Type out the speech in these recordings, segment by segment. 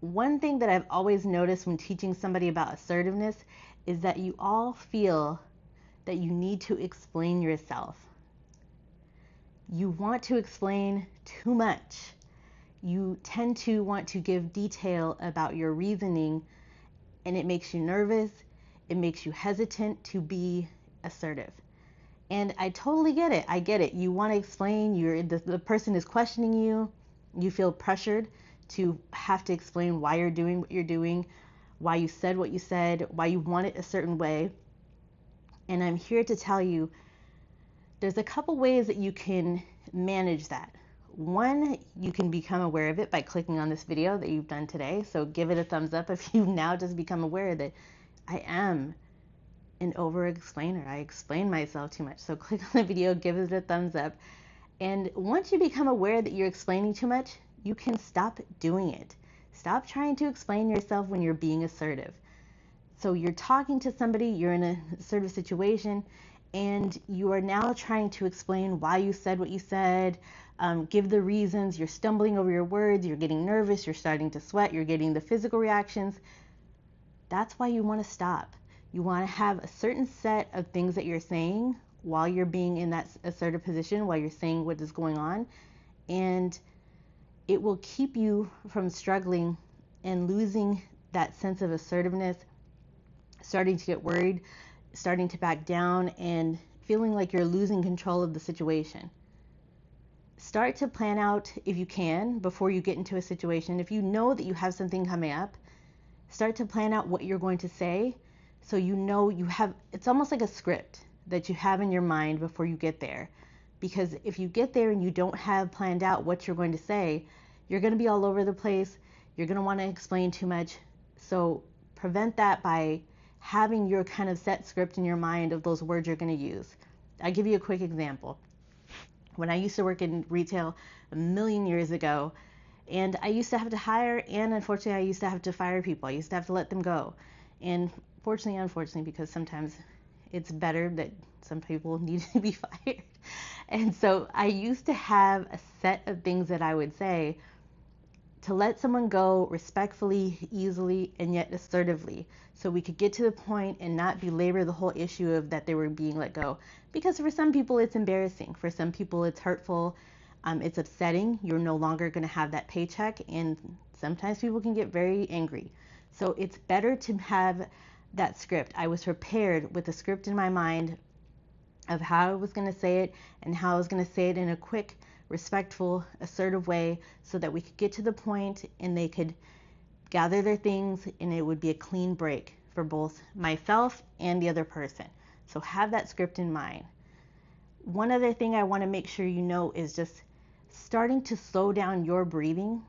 One thing that I've always noticed when teaching somebody about assertiveness is that you all feel that you need to explain yourself. You want to explain too much. You tend to want to give detail about your reasoning, and it makes you nervous. It makes you hesitant to be assertive. And I totally get it. I get it. You want to explain, the person is questioning you. You feel pressured to have to explain why you're doing what you're doing, why you said what you said, why you want it a certain way. And I'm here to tell you there's a couple ways that you can manage that. One, you can become aware of it by clicking on this video that you've done today. So give it a thumbs up if you now just become aware that I am an over explainer. I explain myself too much. So click on the video, give it a thumbs up. And once you become aware that you're explaining too much, you can stop doing it. Stop trying to explain yourself when you're being assertive. So you're talking to somebody, you're in an assertive situation, and you are now trying to explain why you said what you said, give the reasons, you're stumbling over your words, you're getting nervous, you're starting to sweat, you're getting the physical reactions. That's why you want to stop. You want to have a certain set of things that you're saying while you're being in that assertive position, while you're saying what is going on, and it will keep you from struggling and losing that sense of assertiveness, starting to get worried, starting to back down, and feeling like you're losing control of the situation. Start to plan out, if you can, before you get into a situation. If you know that you have something coming up, start to plan out what you're going to say, so you know you have, it's almost like a script that you have in your mind before you get there. Because if you get there and you don't have planned out what you're going to say, you're going to be all over the place. You're going to want to explain too much. So prevent that by having your kind of set script in your mind of those words you're going to use. I'll give you a quick example. When I used to work in retail a million years ago, and I used to have to hire, and unfortunately I used to have to fire people. I used to have to let them go. And fortunately, unfortunately, because sometimes it's better that some people need to be fired. And so I used to have a set of things that I would say to let someone go respectfully, easily, and yet assertively, so we could get to the point and not belabor the whole issue of that they were being let go. Because for some people it's embarrassing, for some people it's hurtful, it's upsetting. You're no longer going to have that paycheck, and sometimes people can get very angry. So it's better to have that script. I was prepared with a script in my mind of how I was going to say it and how I was going to say it in a quick, respectful, assertive way, so that we could get to the point and they could gather their things and it would be a clean break for both myself and the other person. So have that script in mind. One other thing I want to make sure you know is just starting to slow down your breathing.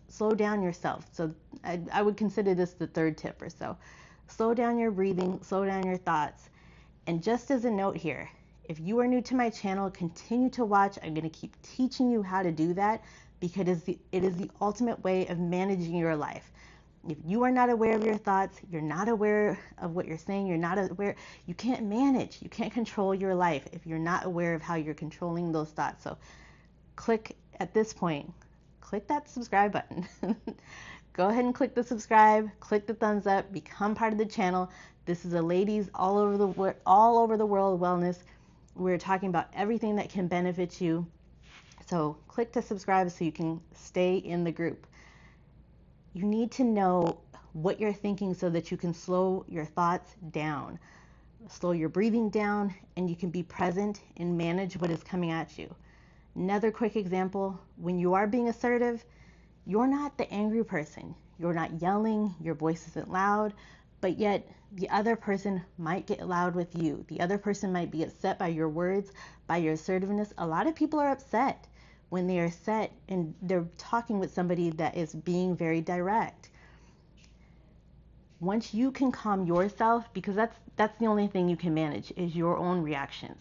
Slow down yourself. So I would consider this the third tip or so. Slow down your breathing, slow down your thoughts. And just as a note here, if you are new to my channel, continue to watch. I'm going to keep teaching you how to do that, because it is the ultimate way of managing your life. If you are not aware of your thoughts, you're not aware of what you're saying, you're not aware, you can't manage, you can't control your life if you're not aware of how you're controlling those thoughts. So click at this point, click that subscribe button. Go ahead and click the subscribe, click the thumbs up, become part of the channel. This is a ladies all over the world wellness. We're talking about everything that can benefit you. So click to subscribe so you can stay in the group. You need to know what you're thinking so that you can slow your thoughts down, slow your breathing down, and you can be present and manage what is coming at you. Another quick example, when you are being assertive, you're not the angry person. You're not yelling, your voice isn't loud, but yet the other person might get loud with you. The other person might be upset by your words, by your assertiveness. A lot of people are upset when they are upset and they're talking with somebody that is being very direct. Once you can calm yourself, because that's the only thing you can manage is your own reactions.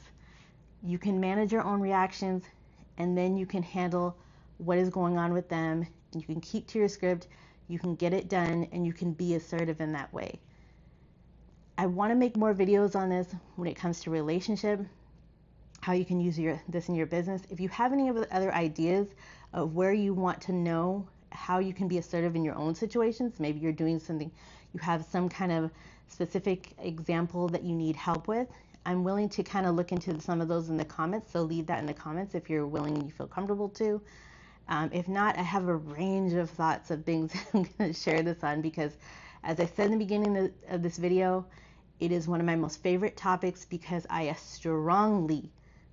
You can manage your own reactions, and then you can handle what is going on with them, and you can keep to your script, you can get it done, and you can be assertive in that way. I want to make more videos on this when it comes to relationship, how you can use this in your business. If you have any other ideas of where you want to know how you can be assertive in your own situations. Maybe you're doing something, you have some kind of specific example that you need help with. I'm willing to kind of look into some of those in the comments, so leave that in the comments if you're willing and you feel comfortable to. If not, I have a range of thoughts of things I'm going to share this on, because as I said in the beginning of this video, it is one of my most favorite topics, because I strongly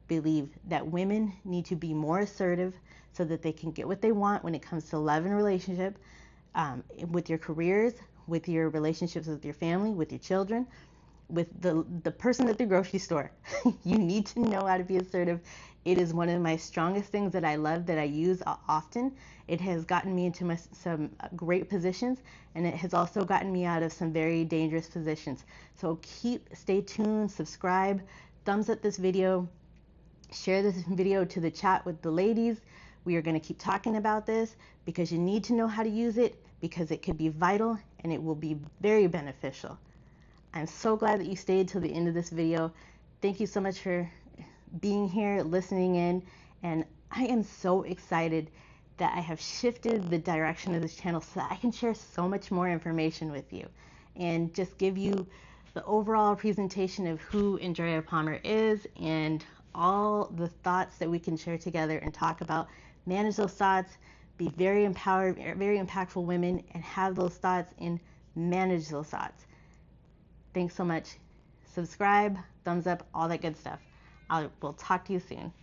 believe that women need to be more assertive so that they can get what they want when it comes to love and relationship, with your careers, with your relationships with your family, with your children, with the person at the grocery store. You need to know how to be assertive. It is one of my strongest things that I love, that I use often. It has gotten me into some great positions, and it has also gotten me out of some very dangerous positions. So stay tuned, subscribe, thumbs up this video, share this video to the chat with the ladies. We are going to keep talking about this, because you need to know how to use it, because it could be vital and it will be very beneficial. I'm so glad that you stayed till the end of this video. Thank you so much for being here, listening in, and I am so excited that I have shifted the direction of this channel so that I can share so much more information with you and just give you the overall presentation of who Andrea Palmer is, and all the thoughts that we can share together and talk about. Manage those thoughts, be very empowered, very impactful women, and have those thoughts and manage those thoughts. Thanks so much. Subscribe, thumbs up, all that good stuff. We'll talk to you soon.